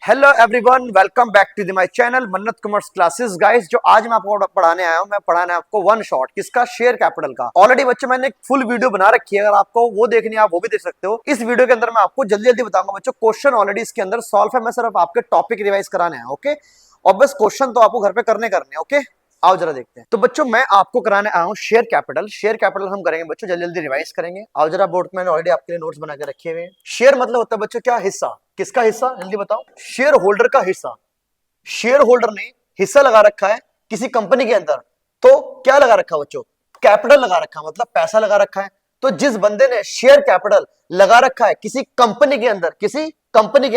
Hello everyone, welcome back to my channel Mannat commerce classes. Guys, जो आज मैं आपको पढ़ाने आया हूं, मैं पढ़ाने आपको वन शॉट किसका, शेयर कैपिटल का। ऑलरेडी बच्चों मैंने एक फुल वीडियो बना रखी है, अगर आपको वो देखनी है आप वो भी देख सकते हो। इस वीडियो के अंदर मैं आपको जल्दी जल्दी बताऊंगा बच्चों, क्वेश्चन ऑलरेडी इसके अंदर सॉल्व है। मैं सिर्फ आपके टॉपिक रिवाइज कराने आया, ओके। और बस क्वेश्चन तो आपको घर पे करने ओके। आओ जरा देखते हैं। तो बच्चों मैं आपको कराने आया हूँ शेयर कैपिटल। शेयर कैपिटल हम करेंगे बच्चों, जल्दी जल्दी रिवाइज करेंगे। आओ जरा, बोर्ड में मैंने ऑलरेडी आपके लिए नोट्स बना के रखे हुए हैं। शेयर मतलब होता है बच्चों क्या, हिस्सा। किसका हिस्सा, जल्दी बताओ। शेयर होल्डर का हिस्सा। शेयर होल्डर ने हिस्सा लगा रखा है किसी कंपनी के अंदर, तो क्या लगा रखा है बच्चों, कैपिटल लगा रखा है, मतलब पैसा लगा रखा है। तो जिस बंदे ने शेयर कैपिटल लगा रखा है किसी कंपनी के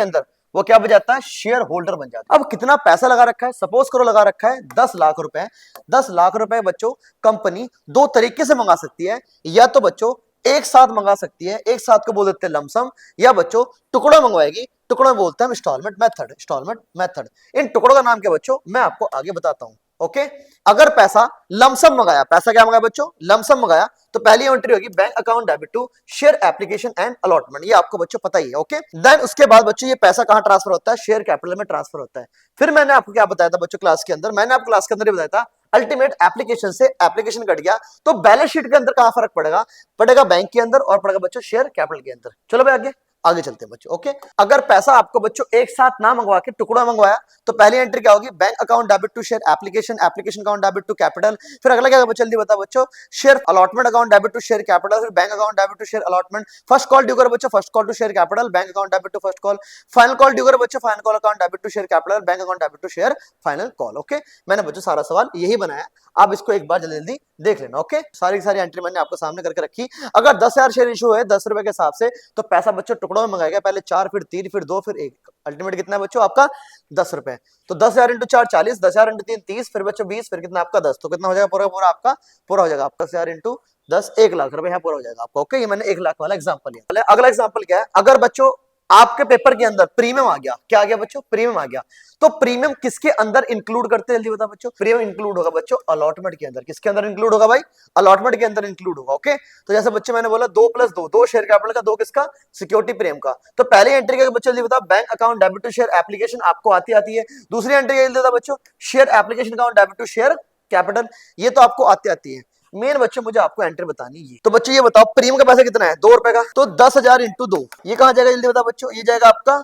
अंदर, वो क्या बन जाता है, शेयर होल्डर बन जाता है। अब कितना पैसा लगा रखा है, सपोज करो लगा रखा है 10 लाख रुपए। 10 लाख रुपए बच्चों कंपनी दो तरीके से मंगा सकती है। या तो बच्चों एक साथ मंगा सकती है, एक साथ को बोल देते हैं लमसम, या बच्चों टुकड़ा मंगवाएगी, टुकड़ा में बोलते हैं हम इंस्टॉलमेंट मेथड। इन टुकड़ों का नाम क्या बच्चों, मैं आपको आगे बताता हूं, ओके। अगर पैसा लमसम मंगाया, पैसा क्या मंगाया बच्चों, लमसम मंगाया, तो पहली एंट्री होगी bank account debit to share application and allotment. ये आपको बच्चों पता ही है, ओके। देन उसके बाद बच्चों ये पैसा कहां ट्रांसफर होता है, शेयर कैपिटल में ट्रांसफर होता है। फिर मैंने आपको क्या बताया था बच्चों क्लास के अंदर, मैंने आपको क्लास के अंदर ही बताया था, अल्टीमेट एप्लीकेशन से एप्लीकेशन कट गया तो बैलेंस शीट के अंदर कहां फर्क पड़ेगा, पड़ेगा बैंक के अंदर और पड़ेगा बच्चों शेयर कैपिटल के अंदर। चलो भाई आगे आगे चलते हैं बच्चों, ओके। अगर पैसा आपको बच्चों एक साथ ना मंगवा के टुकड़ा मंगवाया, तो पहली एंट्री क्या होगी, bank account debit to share application, application account debit to capital. फिर अगला क्या होगा जल्दी बता बच्चों, share allotment account debit to share capital, फिर bank account debit to share allotment. First call due करो बच्चों, first call to share capital, bank account debit to first call. Final call due करो बच्चों, final call account debit to share capital, bank account debit to share final call, okay. मैंने बच्चों सारा सवाल यही बनाया, आप इसको एक बार जल्दी जल्दी देख लेना, ओके। सारी की सारी एंट्री मैंने आपको सामने करके रखी। अगर 10,000 शेयर इशू है 10 रुपए के हिसाब से, तो पैसा बच्चों टुकड़ों में मंगाएगा, पहले 4, फिर 3, फिर 2, फिर 1। अल्टीमेट कितना है बच्चों आपका 10 रुपए। तो 10,000 इंटू 4 40, 10,000 इंटू 3 30, फिर बच्चों 20, फिर कितना आपका 10। तो कितना हो जाएगा पूरा पूरा आपका, पूरा हो जाएगा आपका 10,000 इंटू 10 1 लाख रुपए, यहाँ पूरा हो जाएगा आपका, ओके। ये मैंने 1 लाख वाला एग्जाम्पल लिया। अगला एग्जाम्पल क्या है, अगर बच्चों आपके पेपर के अंदर प्रीमियम आ गया, क्या आ गया बच्चों, प्रीमियम आ गया, तो प्रीमियम किसके अंदर इंक्लूड करते हैं, जल्दी बता बच्चों। प्रीमियम इंक्लूड होगा बच्चों अलॉटमेंट के अंदर। किसके अंदर इंक्लूड होगा भाई, अलॉटमेंट के अंदर इंक्लूड होगा, ओके। तो जैसे बच्चे मैंने बोला 2 + 2, 2 शेयर कैपिटल का, 2 किसका, सिक्योरिटी प्रीमियम का। तो पहली एंट्री का बच्चों जल्दी बता, bank account debit to share application आपको आती है। दूसरी एंट्री जल्दी बता बच्चों, share application account debit to share capital, ये तो आपको आती है। मेन बच्चों मुझे आपको एंट्री बतानी है। तो बच्चों ये बताओ प्रीमियम का पैसा कितना है, 2 रुपए का, तो 10,000 इंटू 2 ये कहां जाएगा जल्दी बताओ बच्चों, ये जाएगा आपका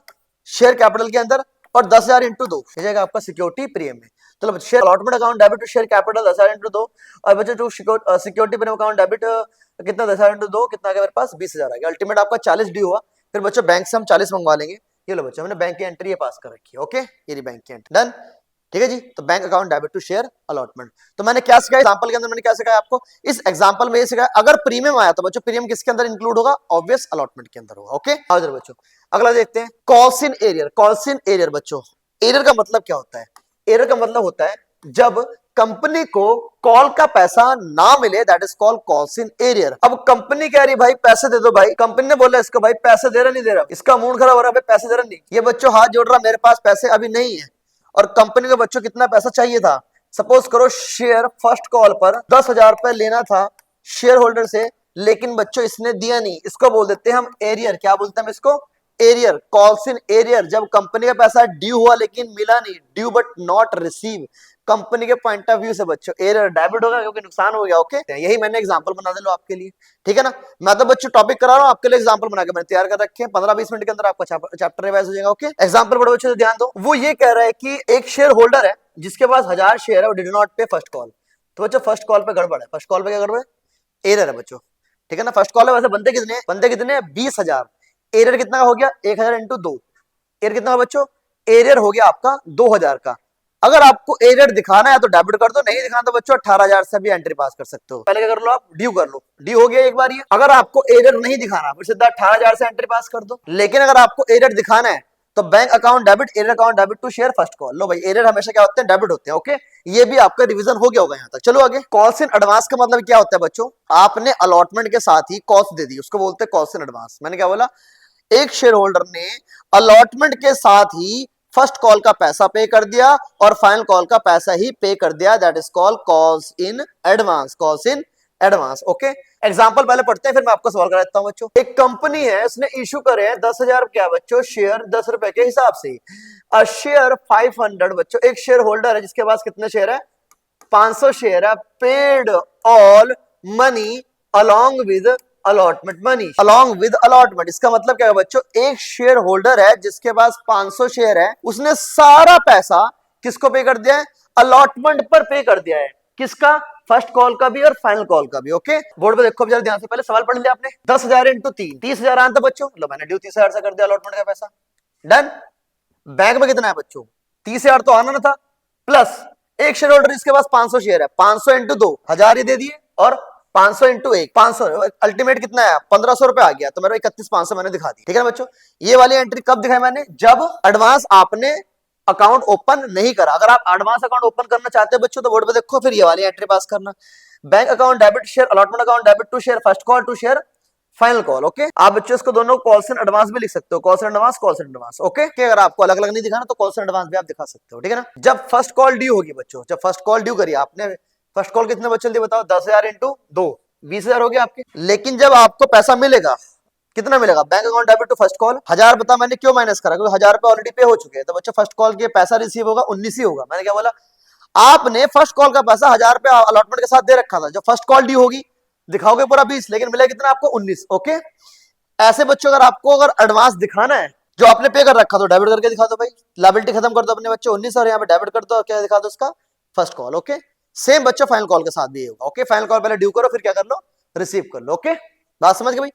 शेयर कैपिटल के अंदर, और 10,000 इंटू 2 ये जाएगा आपका सिक्योरिटी प्रीमियम में। तो share allotment account debit to share capital 10,000 into 2, और बच्चों जो सिक्योरिटी प्रीमियम अकाउंट डेबिट कितना, 10,000 इंटू 2 कितना आ गया मेरे पास, 20,000 आ गया। अल्टीमेट आपका 40 ड्यू हुआ। फिर बच्चों बैंक से हम 40 मंगवा लेंगे। ये लो बच्चों, हमने बैंक की एंट्री पास कर रखी है, ओके। ये बैंक की एंट्री डन, ठीक है जी। तो bank account debit to share allotment. तो मैंने क्या सिखाया एग्जांपल के अंदर, मैंने क्या सिखाया आपको, इस एग्जांपल में ये सिखाया, अगर प्रीमियम आया तो बच्चों प्रीमियम किसके अंदर इंक्लूड होगा, ऑब्वियस अलॉटमेंट के अंदर होगा, ओके। आओ जरा बच्चों अगला देखते हैं, calls in arrear. Calls in arrear बच्चों, एरियर का मतलब क्या होता है, एरियर का मतलब होता है जब कंपनी को कॉल का पैसा ना मिले, that is called calls in arrear. अब कंपनी कह रही भाई पैसे दे दो, भाई कंपनी ने बोला इसको भाई पैसे दे रहा नहीं दे रहा, इसका मूड खराब हो रहा है, भाई पैसे दे रहा नहीं, ये बच्चों हाथ जोड़ रहा मेरे पास पैसे अभी नहीं है। और कंपनी को बच्चों कितना पैसा चाहिए था, सपोज करो शेयर फर्स्ट कॉल पर 10,000 रुपए लेना था शेयर होल्डर से, लेकिन बच्चों इसने दिया नहीं, इसको बोल देते हैं हम एरियर। क्या बोलते हैं हम इसको, एरियर। कॉल्स इन एरियर, जब कंपनी का पैसा ड्यू हुआ लेकिन मिला नहीं, due but not receive, company के पॉइंट ऑफ व्यू से बच्चों एरियर डेबिट होगा क्योंकि नुकसान हो गया, ओके। यही मैंने एग्जांपल बना दे लो आपके लिए, ठीक है ना। मैं तो बच्चों टॉपिक करा रहा हूं आपके लिए, एग्जांपल बना के मैंने तैयार कर रखे हैं। 15-20 मिनट के अंदर आपका चैप्टर रिवाइज हो जाएगा, ओके। एग्जांपल पढ़ो बच्चों, ध्यान दो। वो ये कह रहा है कि एक शेयर होल्डर है जिसके पास 1000 शेयर है, वो डिड नॉट पे फर्स्ट कॉल। तो बच्चों फर्स्ट कॉल पे गड़बड़ है, फर्स्ट कॉल पे क्या गड़बड़ है, एरर है बच्चों, ठीक है ना। फर्स्ट कॉल है, वैसे बंदे कितने 20,000, एरर कितना हो गया 1,000 इंटू 2, एरर कितना हो बच्चों, एरर हो गया आपका 2,000 का। अगर आपको एरर दिखाना है तो डेबिट कर दो, नहीं दिखाना तो बच्चों 18,000 से भी एंट्री पास कर सकते हो। पहले क्या कर लो आप, ड्यू कर लो, ड्यू हो गया एक बार ये। अगर आपको एरर नहीं दिखाना फिर सीधा 18,000 से एंट्री पास कर दो। लेकिन अगर आपको एरर दिखाना है तो bank account debit, error account debit to share first call. लो भाई एरर हमेशा क्या होते हैं, डेबिट होते हैं, ओके। ये भी आपका रिवीजन हो गया होगा यहाँ तक। चलो आगे, कॉल्स इन एडवांस का मतलब क्या होता है बच्चों, आपने अलॉटमेंट के साथ ही कॉस्ट दे दी, उसको बोलते हैं कॉल्स इन एडवांस। मैंने क्या बोला, एक शेयर होल्डर ने अलॉटमेंट के साथ ही फर्स्ट कॉल का पैसा पे कर दिया और फाइनल कॉल का पैसा ही पे कर दिया, that is called calls in advance. Calls in advance. Okay, example पहले पढ़ते हैं फिर मैं आपको सवाल करा देता हूं बच्चों। एक कंपनी है, उसने इशू करे हैं 10,000 क्या बच्चों शेयर, 10 रुपए के हिसाब से। अ शेयर 500 बच्चों, एक शेयर होल्डर है जिसके पास कितने शेयर है, 500 शेयर है। Paid all money along with allotment money, along with allotment. इसका मतलब क्या है बच्चों, एक शेयर होल्डर है जिसके पास 500 शेयर है, उसने सारा पैसा किसको पे कर दिया है, अलॉटमेंट पर पे कर दिया है। किसका, फर्स्ट कॉल का भी और फाइनल कॉल का भी। ओके, बोर्ड पे देखो जरा ध्यान से, पहले सवाल पढ़ लिया आपने। 10,000 इंटू 3, 30,000 आया था बच्चों, लो मैंने ड्यू 30,000 से कर दिया अलॉटमेंट का पैसा। डन। बैंक में कितना है बच्चों, 30,000 तो आना ना था, प्लस एक शेयर होल्डर जिसके पास 500 शेयर है, 500 इंटू 2 1000 ही दे दिए, और 500 इंटू 1 500, अल्टीमेट कितना है 1500 रुपए आ गया, तो मेरे 31,500 मैंने दिखा दी। ठीक है ना बच्चों, ये वाली एंट्री कब दिखाई मैंने, जब एडवांस आपने अकाउंट ओपन नहीं करा। अगर आप एडवांस अकाउंट ओपन करना चाहते हैं बच्चों तो बोर्ड पे देखो, फिर ये वाली एंट्री पास करना। Bank account debit share, allotment account debit to share first call to share final call. Okay, आप बच्चों इसको दोनों कॉल्स एंड एडवांस भी लिख सकते हो, calls and advance, calls and advance. Okay, कि अगर आपको अलग अलग नहीं दिखाना तो कॉल्स एंड एडवांस भी आप दिखा सकते हो। ठीक है ना, जब फर्स्ट कॉल ड्यू होगी बच्चों, जब फर्स्ट कॉल ड्यू करिए आपने, फर्स्ट कॉल कितने बच्चों जल्दी बताओ, 10,000 इंटू 2 20,000 हो गया आपके। लेकिन जब आपको पैसा मिलेगा, कितना मिलेगा, bank account debit to first call 1000 बता, मैंने क्यों माइनस करा, क्योंकि 1000 रुपए ऑलरेडी पे हो चुके हैं, तो बच्चों फर्स्ट कॉल के पैसा रिसीव होगा 19 ही होगा। मैंने क्या बोला, आपने फर्स्ट कॉल का पैसा 1000 रुपए अलॉटमेंट के साथ दे रखा था, जब फर्स्ट कॉल ड्यू होगी दिखाओगे पूरा 20, लेकिन मिला कितना आपको 19। ओके, ऐसे बच्चों अगर आपको अगर एडवांस दिखाना है जो आपने पे कर रखा तो डेबिट करके दिखा दो भाई, लायबिलिटी खत्म कर दो अपने बच्चों 19 और यहाँ पे डेबिट कर दो, क्या दिखा दो उसका फर्स्ट कॉल। ओके, सेम बच्चों फाइनल कॉल के साथ भी होगा। ओके, फाइनल कॉल पहले ड्यू करो फिर क्या कर लो, रिसीव कर लो। ओके, बात समझ गए भाई।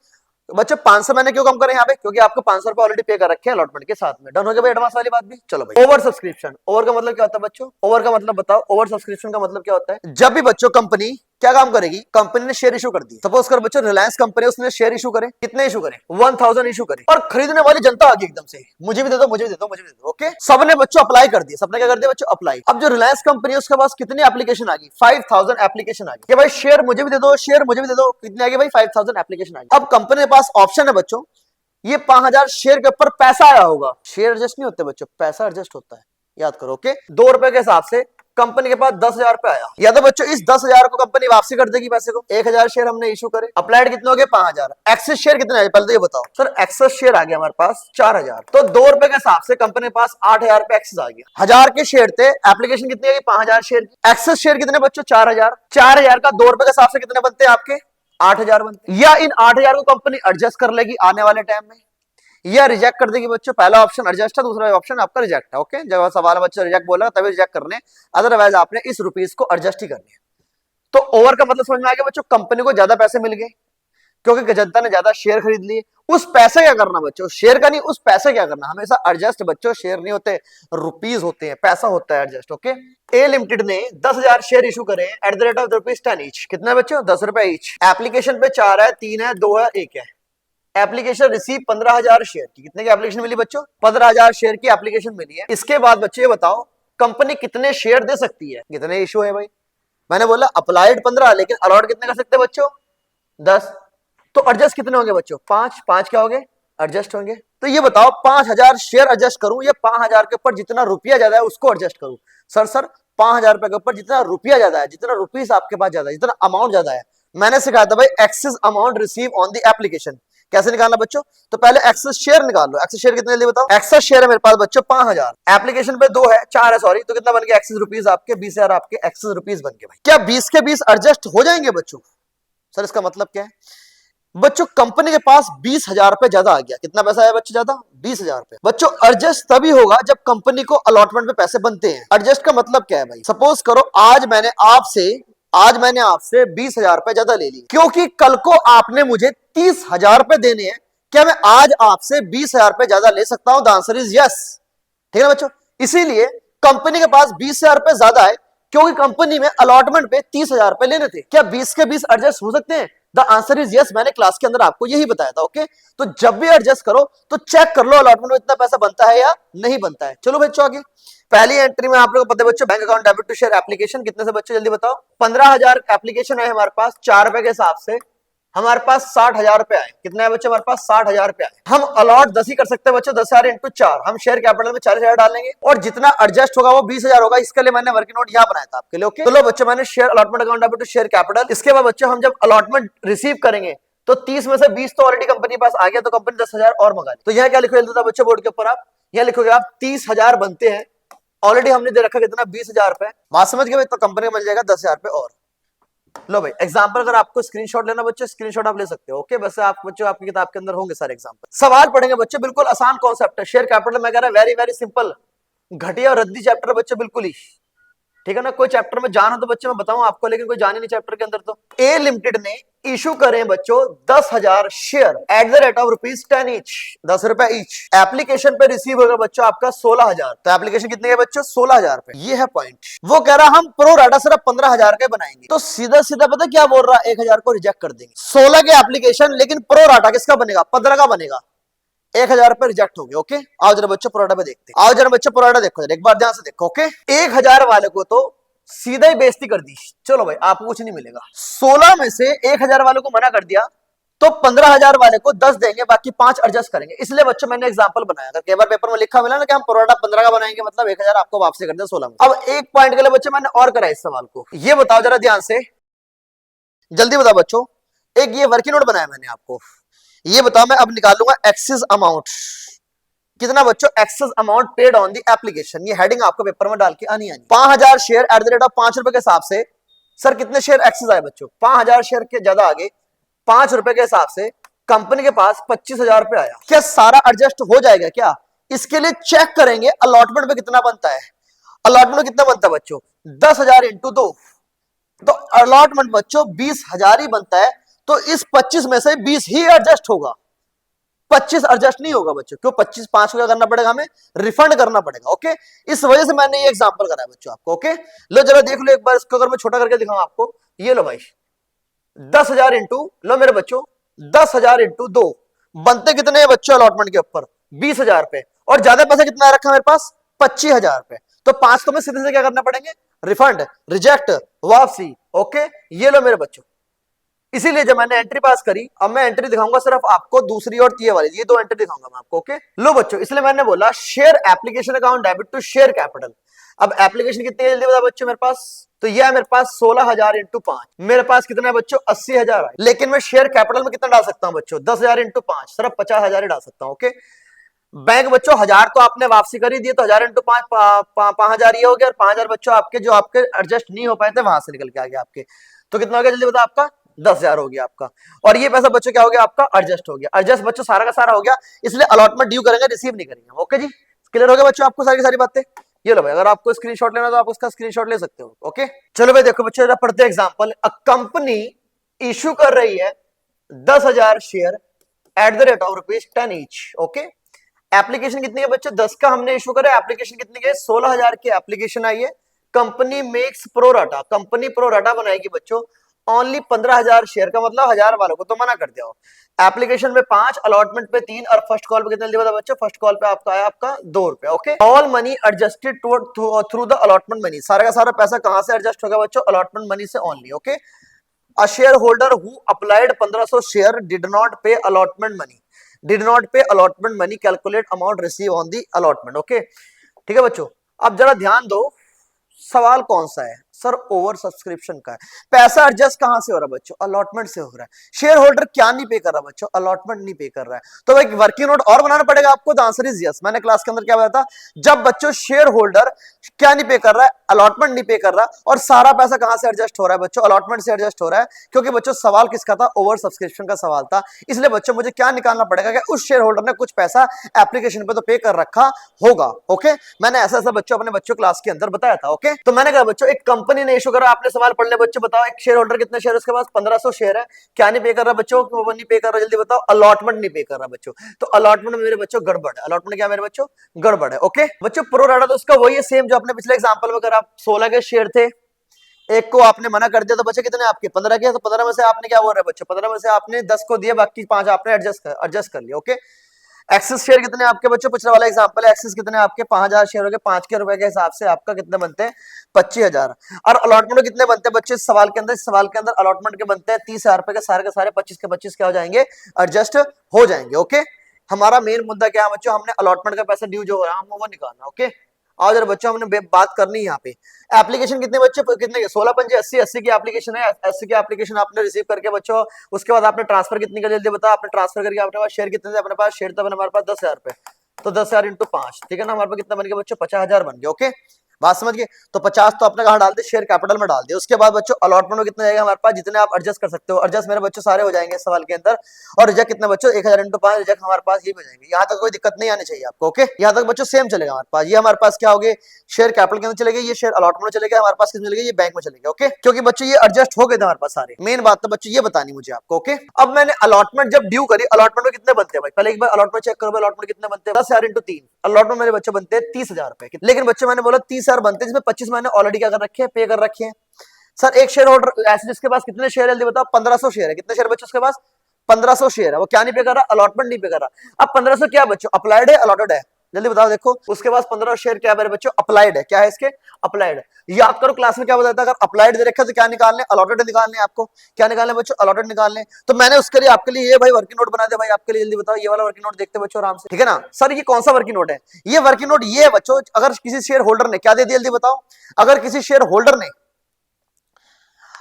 तो बच्चों 500 मैंने क्यों कम करे यहाँ पे, क्योंकि आपको 500 रुपए ऑलरेडी पे कर रखे हैं अलॉटमेंट के साथ में। डन हो गया भाई एडवांस वाली बात भी। चलो भाई, ओवर सब्सक्रिप्शन, ओवर का मतलब क्या होता है बच्चों, ओवर का मतलब बताओ, ओवर सब्सक्रिप्शन का मतलब क्या होता है, जब भी बच्चों कंपनी क्या काम करेगी, कंपनी ने शेयर इशू कर दी, सपोज कर बच्चों रिलायंस कंपनी, उसने शेयर इशू करे, कितने इशू करे 1000 इशू करे, और खरीदने वाली जनता आ गई एकदम से, मुझे भी दे दो मुझे भी दे दो मुझे भी दे दो। ओके, सबने बच्चों अप्लाई कर दिया, सबने क्या कर दिया बच्चों अप्लाई। अब जो रिलायंस कंपनी है उसके पास कितनी एप्लीकेशन आ गई, 5000 एप्लीकेशन आ गई कि भाई शेयर मुझे भी दे दो, शेयर मुझे भी दे दो, कितने आ गए भाई 5000 एप्लीकेशन आ गई। अब कंपनी के पास ऑप्शन है बच्चों, ये 5000 शेयर के ऊपर पैसा आया होगा, शेयर एडजस्ट नहीं होते बच्चों, पैसा एडजस्ट होता है, याद करो। ओके, 2 रुपए के हिसाब से कंपनी के पास 10,000 रुपए आया, या तो बच्चों इस 10,000 को कंपनी वापसी कर देगी पैसे को, 1000 शेयर हमने इशू करे, अप्लाइड कितने हो गए 5000, एक्सेस शेयर कितने आए पहले तो ये बताओ सर। एक्सेस शेयर आ गया हमारे पास 4000, तो 2 रुपए के हिसाब से कंपनी के पास 8000 रुपए एक्सेस आ गया। 1000 के शेयर थे, एप्लीकेशन कितनी आई 5000 शेयर की, एक्सेस शेयर कितने बच्चों 4000, 4000 का 2 रुपए के हिसाब से कितने बनते हैं आपके 8000 बनते हैं। या इन 8000 को कंपनी एडजस्ट कर लेगी आने वाले टाइम में, या रिजेक्ट कर देगी बच्चों। पहला ऑप्शन एडजस्ट है, दूसरा ऑप्शन आपका रिजेक्ट है। ओके, जब सवाल बच्चों रिजेक्ट बोला तभी रिजेक्ट करने, अदरवाइज आपने इस रुपीस को एडजस्ट ही करनी है। तो ओवर का मतलब समझ में आ गया बच्चों, कंपनी को ज्यादा पैसे मिल गए क्योंकि जनता ने ज्यादा शेयर खरीद लिए। उस पैसे क्या करना बच्चों, शेयर का नहीं, उस पैसे क्या करना, हमेशा एडजस्ट बच्चों, शेयर नहीं होते रुपीज होते हैं, पैसा होता है एडजस्ट। ओके, ए लिमिटेड ने 10,000 शेयर इशू करे at the rate of ₹10 each, कितना बच्चों 10 रुपए ईच। एप्लीकेशन पे 4 है, 3 है, 2 है, 1 है। एप्लीकेशन रिसीव 15,000 शेयर की, कितने की एप्लीकेशन मिली बच्चों 15,000 शेयर की एप्लीकेशन मिली है। इसके बाद बच्चे ये बताओ कंपनी कितने शेयर दे सकती है, कितने इशू है भाई, मैंने बोला अप्लाइड 15, लेकिन अलॉट कितने कर सकते हैं बच्चों 10, तो एडजस्ट कितने होंगे बच्चों 5, 5 क्या होंगे एडजस्ट होंगे। तो ये बताओ 5,000 शेयर एडजस्ट करूं या 5,000 के ऊपर जितना रुपया ज्यादा है उसको एडजस्ट करूं। सर 5,000 रुपए के ऊपर जितना रुपया ज्यादा है, जितना रुपीस आपके पास ज्यादा है, जितना अमाउंट ज्यादा है, मैंने सिखाया था भाई excess amount receive on the application कैसे निकालना बच्चों। तो पहले एक्सेस शेयर निकाल लो, एक्सेस शेयर कितने जल्दी बताओ। एक्सेस शेयर है मेरे पास बच्चों 5,000, एप्लीकेशन पे 2 है 4 है सॉरी, तो कितना बन गया एक्सेस रुपीस आपके 20,000 आपके एक्सेस रुपीस बन गए भाई। क्या 20 के 20 एडजस्ट हो जाएंगे बच्चों, सर इसका मतलब क्या है बच्चों, कंपनी के पास 20,000 रुपए ज्यादा आ गया, कितना पैसा आया बच्चों ज्यादा 20,000 रुपए। बच्चों एडजस्ट तभी होगा जब कंपनी को अलॉटमेंट पे पैसे बनते हैं। एडजस्ट का मतलब क्या है भाई, सपोज करो आज मैंने आपसे 20,000 रुपए ज्यादा ले ली, क्योंकि कल को आपने मुझे 30,000 रुपए देने हैं, क्या मैं आज आपसे 20,000 रुपए ज्यादा ले सकता हूं, द आंसर इज यस। ठीक है बच्चों, इसीलिए कंपनी के पास 20,000 रुपए ज्यादा है क्योंकि कंपनी में अलॉटमेंट पे 30,000 रुपए लेने थे। क्या 20 के 20 एडजस्ट हो सकते हैं, द आंसर इज यस। मैंने क्लास के अंदर आपको यही बताया था। ओके, तो जब भी एडजस्ट करो तो चेक कर लो अलॉटमेंट में इतना पैसा बनता है या नहीं बनता है। चलो बच्चों आगे, पहली एंट्री में आप लोगों को पता है बच्चों, bank account debit to share application कितने से बच्चों जल्दी बताओ 15,000 एप्लीकेशन है हमारे पास 4 रुपए के हिसाब से, हमारे पास 60,000 रुपए आए। कितने आए बच्चों? हमारे पास 60,000 रुपए आए। हम अलॉट 10 ही कर सकते हैं बच्चों, 10,000 इंटू 4। हम शेयर कैपिटल में 40,000 डालेंगे और जितना एडजस्ट होगा वो 20,000 होगा। इसके लिए मैंने वर्किंग नोट यहाँ बनाया था आपके लिए। ओके, तो लो बच्चों, मैंने share allotment account debit to share capital. इसके बाद बच्चों हम जब अलॉटमेंट रिसीव करेंगे तो 30 में से 20 तो ऑलरेडी कंपनी पास आ गया, तो कंपनी 10,000 और मंगा ली। तो यहाँ क्या लिखो जल्दी बच्चों बोर्ड के ऊपर? आप यहाँ लिखोगे आप 30,000 बनते हैं, ऑलरेडी हमने दे रखा कितना? 20,000 रुपए। बात समझ गए? तो कंपनी को मिल जाएगा 10,000 रुपए और। लो भाई एग्जांपल, अगर आपको स्क्रीनशॉट लेना बच्चों, स्क्रीनशॉट आप ले सकते हो। ओके, बस आप बच्चों आपकी किताब के अंदर होंगे सारे एग्जांपल। सवाल पढ़ेंगे बच्चों, बिल्कुल आसान कॉन्सेप्ट है। शेयर कैपिटल मैं कह रहा वेरी वेरी सिंपल, घटिया और रद्दी चैप्टर बच्चों बिल्कुल ही, ठीक है ना। कोई चैप्टर में जान हो तो बच्चे मैं बताऊं आपको, लेकिन कोई जान ही नहीं चैप्टर के अंदर। तो ए लिमिटेड ने इशू करें बच्चों 10,000 share at the rate of ₹10 each, 10 रुपए ईच। एप्लीकेशन पे रिसीव होगा बच्चों आपका 16,000। तो एप्लीकेशन कितने के बच्चों? 16,000 रुपए। ये है पॉइंट। वो कह रहा हम प्रो राटा सिर्फ 15,000 के बनाएंगे, तो सीधा सीधा पता क्या बोल रहा? 1,000 को रिजेक्ट कर देंगे। 16 के एप्लीकेशन, लेकिन प्रो राटा किसका बनेगा? 15 का बनेगा। 1,000 रुपए रिजेक्ट हो गए। ओके, आओ जरा बच्चों प्रोडा पे देखते हैं। आओ जरा बच्चों प्रोडा देखो, एक बार ध्यान से देखो। ओके, 1,000 वाले को तो सीधा ही बेइज्जती कर दी। चलो भाई आपको कुछ नहीं मिलेगा। 16 में से 1,000 वालों को मना कर दिया, तो 15,000 वाले को 10 देंगे, बाकी 5 एडजस्ट करेंगे। इसलिए बच्चों मैंने एग्जांपल बनाया। अगर कई बार पेपर में लिखा मिला ना कि हम प्रोडा 15 का बनाएंगे, मतलब 1,000 आपको वापसी कर दे 16 में। अब एक पॉइंट के लिए बच्चों मैंने और करा इस सवाल को। ये बताओ जरा ध्यान से, जल्दी बताओ बच्चों। एक ये वर्किंग नोट बनाया मैंने आपको, ये बताओ मैं अब निकालूंगा एक्सेस अमाउंट। कितना बच्चों? Excess amount paid on the application. ये हेडिंग आपको पेपर में डाल के आनी 5,000 share at the rate of 5 रुपए के हिसाब से। सर कितने शेयर एक्सेस आए बच्चों? 5,000 शेयर के ज्यादा आगे 5 रुपए के हिसाब से कंपनी के पास 25,000 रुपए आया। क्या सारा एडजस्ट हो जाएगा क्या? इसके लिए चेक करेंगे अलॉटमेंट में कितना बनता है। अलॉटमेंट में कितना बनता है बच्चों? 10,000 इंटू 2, तो अलॉटमेंट बच्चों 20,000 ही बनता है। तो इस 25 में से 20 ही एडजस्ट होगा, 25 एडजस्ट नहीं होगा बच्चों। क्यों? 25 5 को क्या करना पड़ेगा? हमें रिफंड करना पड़ेगा। ओके, इस वजह से मैंने ये एग्जांपल कराया बच्चों आपको। ओके, लो जरा देख लो एक बार इसको, अगर मैं छोटा करके दिखाऊं आपको। ये लो भाई 10,000 इंटू, लो मेरे बच्चों 10,000 इंटू 2 बनते कितने हैं बच्चों अलॉटमेंट के ऊपर? 20,000 रुपए। और ज्यादा पैसा कितना रखा मेरे पास? 25,000 रुपए। तो 5 को मैं सीधे से क्या करना पड़ेंगे? रिफंड, रिजेक्ट, वापसी। ओके, ये लो मेरे बच्चों। इसीलिए जब मैंने एंट्री पास करी, अब मैं एंट्री दिखाऊंगा सिर्फ आपको, दूसरी और ये वाली, ये दो एंट्री दिखाऊंगा मैं आपको। ओके, लो बच्चों, इसलिए मैंने बोला share application account debit to share capital. अब एप्लीकेशन कितनी है जल्दी बता बच्चों मेरे पास? तो यह है मेरे पास 16,000 इंटू 5। मेरे पास कितना है बच्चों? 80,000 है। लेकिन मैं शेयर कैपिटल में कितना डाल सकता हूं बच्चों? 10,000 इंटू 5, सिर्फ 50,000 ही डाल सकता हूं। ओके, बैंक बच्चों 1,000 तो आपने वापसी करी दी, तो 1,000 इंटू 5 5,000 ये हो गया, और 5,000 बच्चों आपके जो आपके एडजस्ट नहीं हो पाए थे वहां से निकल के आ गया आपके। तो कितना हो गया जल्दी बता? आपका 10,000 हो गया आपका। और ये पैसा बच्चों क्या हो गया? आपका एडजस्ट हो गया। एडजस्ट बच्चों सारा का सारा हो गया, इसलिए अलॉटमेंट ड्यू करेंगे, रिसीव नहीं करेंगे। ओके जी, क्लियर हो गया बच्चों आपको सारी की सारी बातें? ये लो भाई, अगर आपको स्क्रीनशॉट लेना तो आप उसका स्क्रीनशॉट ले सकते हो। ओके, चलो भाई देखो बच्चों जरा पढ़ते एग्जांपल। अ कंपनी इशू कर रही है 10,000 share at the rate of ₹10 each. Okay, application कितनी है बच्चों? 10 का हमने इशू करा। एप्लीकेशन कितनी है? 16,000 की एप्लीकेशन आई है। Company makes pro rata, company pro rata बनाएगी बच्चों ओनली 15,000 शेयर का, मतलब 1,000 वालों को तो मना कर दिया हो। एप्लीकेशन में 5, अलॉटमेंट पे 3, और फर्स्ट कॉल पे कितने दिया बच्चों? फर्स्ट कॉल पे आपका आया आपका 2 रुपए। Okay, all money adjusted through the allotment money. सारा का सारा पैसा कहां से एडजस्ट होगा बच्चों? अलॉटमेंट मनी से only. Okay, a share holder who applied 1,500 share did not पे अलॉटमेंट मनी, डिड नॉट पे allotment money, calculate amount receive on the allotment. Okay, ठीक है बच्चों, अब जरा ध्यान दो, सवाल कौन सा है? सर ओवर सब्सक्रिप्शन का है। पैसा एडजस्ट कहां से हो रहा है बच्चों? अलॉटमेंट से हो रहा है। शेयर होल्डर क्या नहीं पे कर रहा बच्चों? अलॉटमेंट नहीं पे कर रहा है। तो एक वर्किंग नोट और बनाना पड़ेगा आपको। The answer is yes. मैंने क्लास के अंदर क्या बताया था? जब बच्चों शेयर होल्डर क्या नहीं पे कर रहा है? अलॉटमेंट नहीं पे कर रहा, और सारा पैसा कहां से एडजस्ट हो रहा है बच्चों? अलॉटमेंट से एडजस्ट हो रहा है। क्योंकि बच्चों सवाल किसका था? ओवर सब्सक्रिप्शन का सवाल था। इसलिए बच्चों मुझे क्या निकालना पड़ेगा कि उस शेयर होल्डर ने कुछ पैसा एप्लीकेशन पे तो पे कर रखा होगा। ओके, मैंने ऐसा ऐसा बच्चों अपने बच्चों क्लास के अंदर बताया था। ओके, तो मैंने कहा बच्चों एक कंपनी ने इशू करा, आपने सवाल पढ़ ले बच्चों। बताओ एक शेयर होल्डर कितने शेयर उसके पास? 1,500 शेयर है। क्या नहीं पे कर रहा बच्चों? वो नहीं पे कर रहा, जल्दी बताओ। अलॉटमेंट नहीं पे कर रहा बच्चों। तो अलॉटमेंट में मेरे बच्चों गड़बड़ है। अलॉटमेंट क्या मेरे बच्चों? गड़बड़ है। ओके बच्चों, प्रो राटा तो उसका वही है सेम जो अपने पिछले एग्जांपल में करा। 16 के शेयर थे, एक को आपने मना कर दिया, तो बच्चे कितने आपके? 15 के। तो 15 में से आपने क्या बोल रहे बच्चों? 15 में से आपने 10 को दिया, बाकी 5 आपने एडजस्ट कर लिया। ओके, एक्सिस शेयर कितने आपके बच्चों, पिछला वाला एग्जांपल है, एक्सिस कितने आपके 5,000 शेयर हो गए, 5 के रुपए के हिसाब से आपका कितने बनते हैं 25,000। और अलॉटमेंट कितने बनते हैं बच्चे इस सवाल के अंदर, इस सवाल के अंदर अलॉटमेंट के बनते हैं 30,000 रुपए के सारे 25 के 25 क्या हो जाएंगे, एडजस्ट हो जाएंगे। ओके, हमारा मेन मुद्दा क्या है बच्चों, हमने अलॉटमेंट का पैसा ड्यू जो हो रहा है वो निकालना। ओके, आओ जरा बच्चों हमने बात करनी है यहाँ पे। एप्लीकेशन कितने बच्चे, कितने 16 पंजे 80, 80 की एप्लीकेशन है, 80 की एप्लीकेशन आपने रिसीव करके बच्चों, उसके बाद आपने ट्रांसफर कितनी कर जल्दी बताओ, आपने ट्रांसफर करके अपने पास शेयर कितने थे, अपने पास शेयर था हमारे पास 10,000 रुपए, तो 10,000 इंटू 5, ठीक है ना, हमारे पास कितना बन गया बच्चों 50,000 बन गया। ओके, बात समझ गए, तो 50 तो आपने कहा डाल दिया, शेयर कैपिटल में डाल दिया। उसके बाद बच्चों अलॉटमेंट में कितना जाएगा हमारे पास, जितने आप एडजस्ट कर सकते हो, एडजस्ट मेरे बच्चों सारे हो जाएंगे सवाल के अंदर। और रिजेक्ट कितने बच्चों 1,000 इंटू 5, रिजेक्ट हमारे पास ये हो जाएंगे। यहाँ तक कोई दिक्कत नहीं आनी चाहिए आपको। ओके, यहाँ तक बच्चों सेम चलेगा हमारे पास, ये हमारे पास क्या हो गए, शेयर कैपिटल के अंदर चले गए, ये शेयर अलॉटमेंट में चले गए, हमारे पास कितने चले गए, ये बैंक में चले गए। ओके, क्योंकि बच्चों ये एडजस्ट हो गए थे हमारे पास सारे। मेन बात तो बच्चों ये बतानी मुझे आपको। ओके, अब मैंने अलॉटमेंट जब ड्यू करी, अलॉटमेंट में कितने बनते हैं भाई, पहले एक बार अलॉटमेंट चेक करो, अलॉटमेंट कितने बनते हैं, 10,000 इंटू 3, अलॉटमेंट मेरे बच्चे बनते हैं 30,000 रुपए। लेकिन बच्चे मैंने बोला 30,000 बनते हैं, जिसमें 25 मैंने ऑलरेडी क्या कर रखे हैं, पे कर रखे हैं। सर एक शेयर होल्डर ऐसे जिसके पास कितने शेयर है जल्दी बताओ, 1500 शेयर है, कितने शेयर बच्चों उसके पास 1500 शेयर है, वो क्या नहीं पे कर रहा, अलॉटमेंट नहीं पे कर रहा। अब 1500 क्या बच्चों, अप्लाइड है अलॉटेड है, जल्दी बताओ। देखो उसके पास 15 शेयर क्या है बच्चों, अप्लाइड है, क्या है इसके अप्लाइड। याद करो क्लास में क्या बताया था, अगर अप्लाइड दे रखा तो क्या निकालने, अलॉटेड निकालने, आपको क्या निकालने बच्चों, अलॉटेड निकालने। तो मैंने उसके लिए आपके लिए ये भाई वर्किंग नोट बना दिया भाई आपके लिए, जल्दी बताओ ये वाला वर्किंग नोट देखते बच्चों आराम से, ठीक है ना। सर ये कौन सा वर्किंग नोट है, ये वर्किंग नोट ये है बच्चों, अगर किसी शेयर होल्डर ने क्या दे दिया जल्दी बताओ, अगर किसी शेयर होल्डर ने